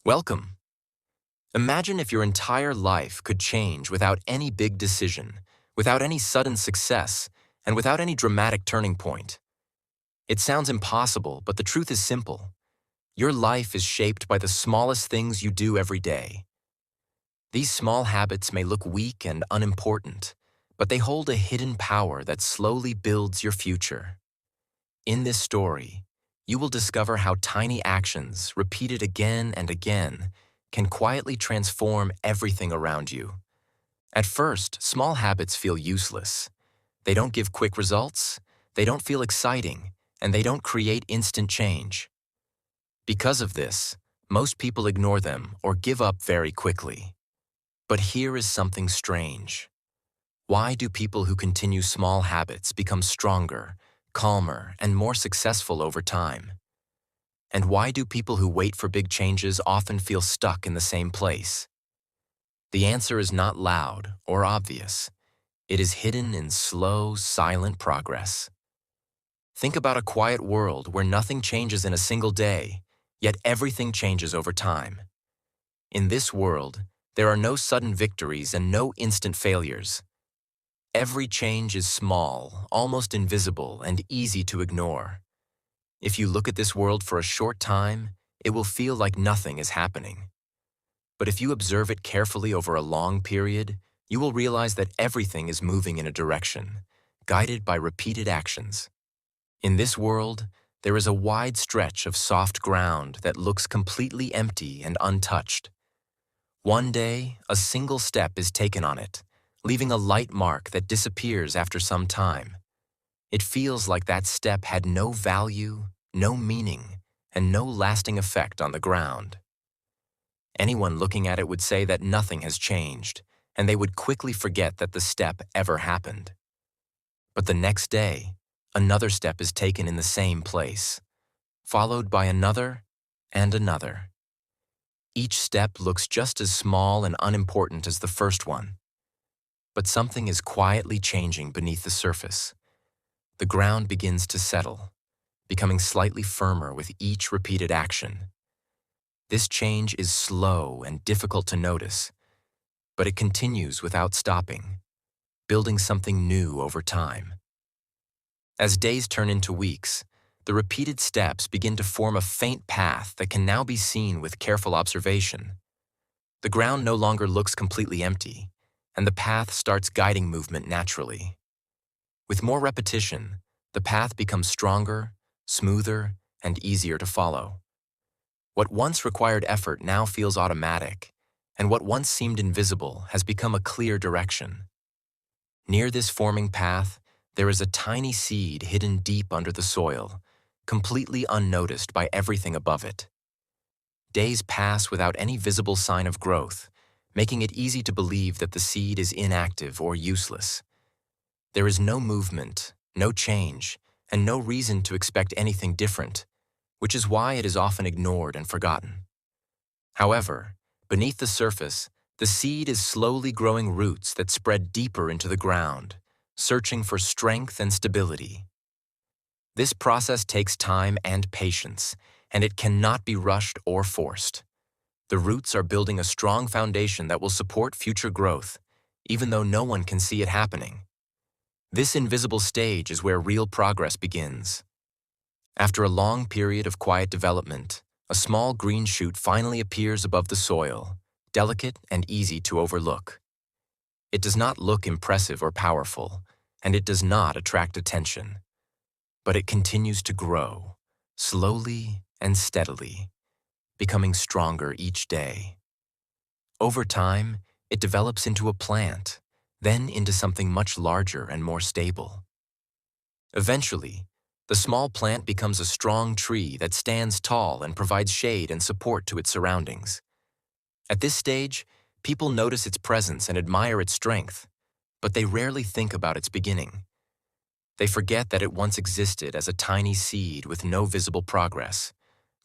Welcome. Imagine if your entire life could change without any big decision, without any sudden success, and without any dramatic turning point. It sounds impossible, but the truth is simple. Your life is shaped by the smallest things you do every day. These small habits may look weak and unimportant, but they hold a hidden power that slowly builds your future. In this story, you will discover how tiny actions, repeated again and again, can quietly transform everything around you. At first, small habits feel useless. They don't give quick results, they don't feel exciting, and they don't create instant change. Because of this, most people ignore them or give up very quickly. But here is something strange. Why do people who continue small habits become stronger, calmer, and more successful over time? And why do people who wait for big changes often feel stuck in the same place? The answer is not loud or obvious. It is hidden in slow, silent progress. Think about a quiet world where nothing changes in a single day, yet everything changes over time. In this world, there are no sudden victories and no instant failures. Every change is small, almost invisible, and easy to ignore. If you look at this world for a short time, it will feel like nothing is happening. But if you observe it carefully over a long period, you will realize that everything is moving in a direction, guided by repeated actions. In this world, there is a wide stretch of soft ground that looks completely empty and untouched. One day, a single step is taken on it, leaving a light mark that disappears after some time. It feels like that step had no value, no meaning, and no lasting effect on the ground. Anyone looking at it would say that nothing has changed, and they would quickly forget that the step ever happened. But the next day, another step is taken in the same place, followed by another and another. Each step looks just as small and unimportant as the first one. But something is quietly changing beneath the surface. The ground begins to settle, becoming slightly firmer with each repeated action. This change is slow and difficult to notice, but it continues without stopping, building something new over time. As days turn into weeks, the repeated steps begin to form a faint path that can now be seen with careful observation. The ground no longer looks completely empty, and the path starts guiding movement naturally. With more repetition, the path becomes stronger, smoother, and easier to follow. What once required effort now feels automatic, and what once seemed invisible has become a clear direction. Near this forming path, there is a tiny seed hidden deep under the soil, completely unnoticed by everything above it. Days pass without any visible sign of growth, making it easy to believe that the seed is inactive or useless. There is no movement, no change, and no reason to expect anything different, which is why it is often ignored and forgotten. However, beneath the surface, the seed is slowly growing roots that spread deeper into the ground, searching for strength and stability. This process takes time and patience, and it cannot be rushed or forced. The roots are building a strong foundation that will support future growth, even though no one can see it happening. This invisible stage is where real progress begins. After a long period of quiet development, a small green shoot finally appears above the soil, delicate and easy to overlook. It does not look impressive or powerful, and it does not attract attention. But it continues to grow, slowly and steadily, becoming stronger each day. Over time, it develops into a plant, then into something much larger and more stable. Eventually, the small plant becomes a strong tree that stands tall and provides shade and support to its surroundings. At this stage, people notice its presence and admire its strength, but they rarely think about its beginning. They forget that it once existed as a tiny seed with no visible progress,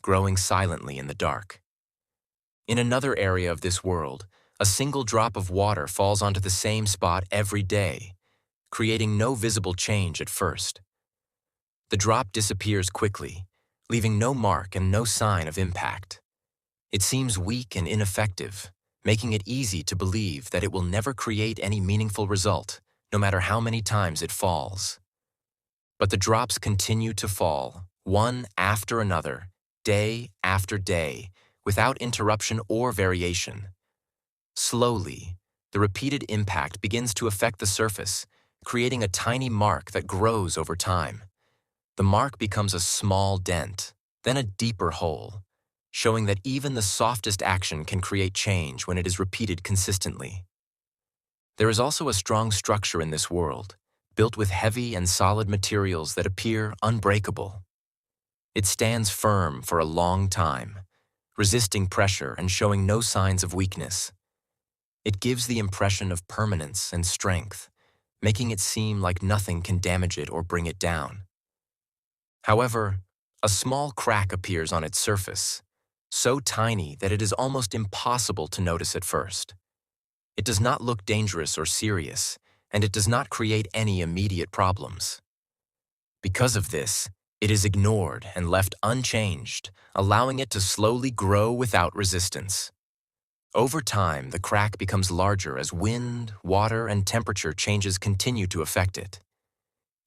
growing silently in the dark. In another area of this world, a single drop of water falls onto the same spot every day, creating no visible change at first. The drop disappears quickly, leaving no mark and no sign of impact. It seems weak and ineffective, making it easy to believe that it will never create any meaningful result, no matter how many times it falls. But the drops continue to fall, one after another, day after day, without interruption or variation. Slowly, the repeated impact begins to affect the surface, creating a tiny mark that grows over time. The mark becomes a small dent, then a deeper hole, showing that even the softest action can create change when it is repeated consistently. There is also a strong structure in this world, built with heavy and solid materials that appear unbreakable. It stands firm for a long time, resisting pressure and showing no signs of weakness. It gives the impression of permanence and strength, making it seem like nothing can damage it or bring it down. However, a small crack appears on its surface, so tiny that it is almost impossible to notice at first. It does not look dangerous or serious, and it does not create any immediate problems. Because of this, it is ignored and left unchanged, allowing it to slowly grow without resistance. Over time, the crack becomes larger as wind, water, and temperature changes continue to affect it.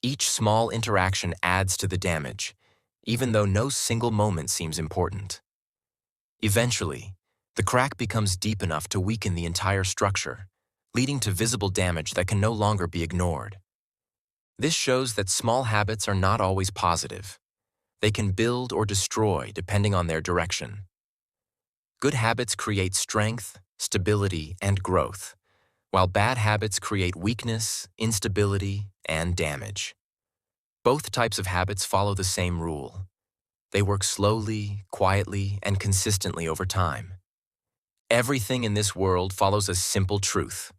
Each small interaction adds to the damage, even though no single moment seems important. Eventually, the crack becomes deep enough to weaken the entire structure, leading to visible damage that can no longer be ignored. This shows that small habits are not always positive. They can build or destroy depending on their direction. Good habits create strength, stability, and growth, while bad habits create weakness, instability, and damage. Both types of habits follow the same rule. They work slowly, quietly, and consistently over time. Everything in this world follows a simple truth.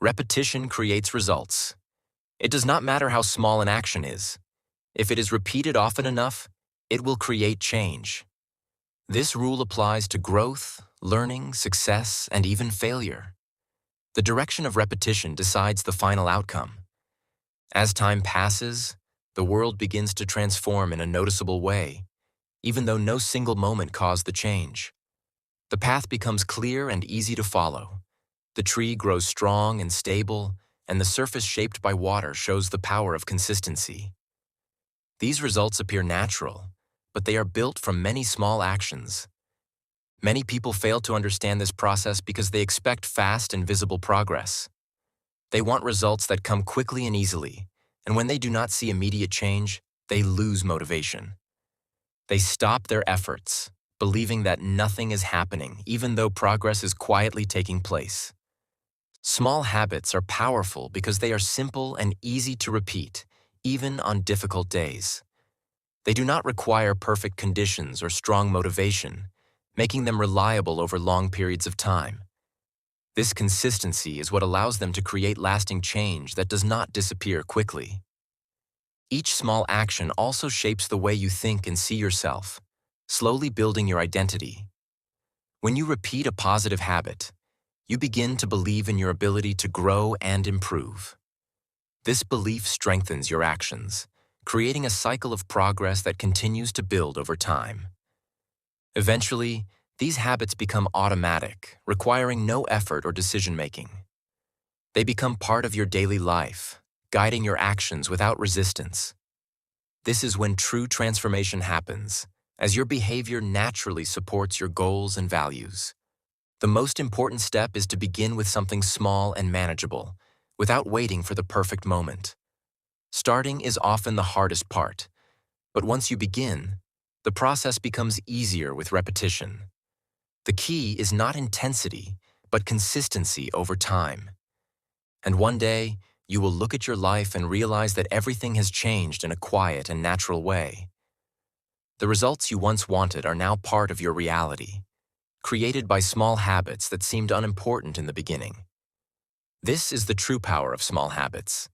Repetition creates results. It does not matter how small an action is. If it is repeated often enough, it will create change. This rule applies to growth, learning, success, and even failure. The direction of repetition decides the final outcome. As time passes, the world begins to transform in a noticeable way, even though no single moment caused the change. The path becomes clear and easy to follow. The tree grows strong and stable, and the surface shaped by water shows the power of consistency. These results appear natural, but they are built from many small actions. Many people fail to understand this process because they expect fast and visible progress. They want results that come quickly and easily, and when they do not see immediate change, they lose motivation. They stop their efforts, believing that nothing is happening, even though progress is quietly taking place. Small habits are powerful because they are simple and easy to repeat, even on difficult days. They do not require perfect conditions or strong motivation, making them reliable over long periods of time. This consistency is what allows them to create lasting change that does not disappear quickly. Each small action also shapes the way you think and see yourself, slowly building your identity. When you repeat a positive habit, you begin to believe in your ability to grow and improve. This belief strengthens your actions, creating a cycle of progress that continues to build over time. Eventually, these habits become automatic, requiring no effort or decision-making. They become part of your daily life, guiding your actions without resistance. This is when true transformation happens, as your behavior naturally supports your goals and values. The most important step is to begin with something small and manageable, without waiting for the perfect moment. Starting is often the hardest part, but once you begin, the process becomes easier with repetition. The key is not intensity, but consistency over time. And one day, you will look at your life and realize that everything has changed in a quiet and natural way. The results you once wanted are now part of your reality, created by small habits that seemed unimportant in the beginning. This is the true power of small habits.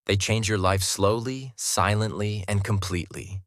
They change your life slowly, silently, and completely.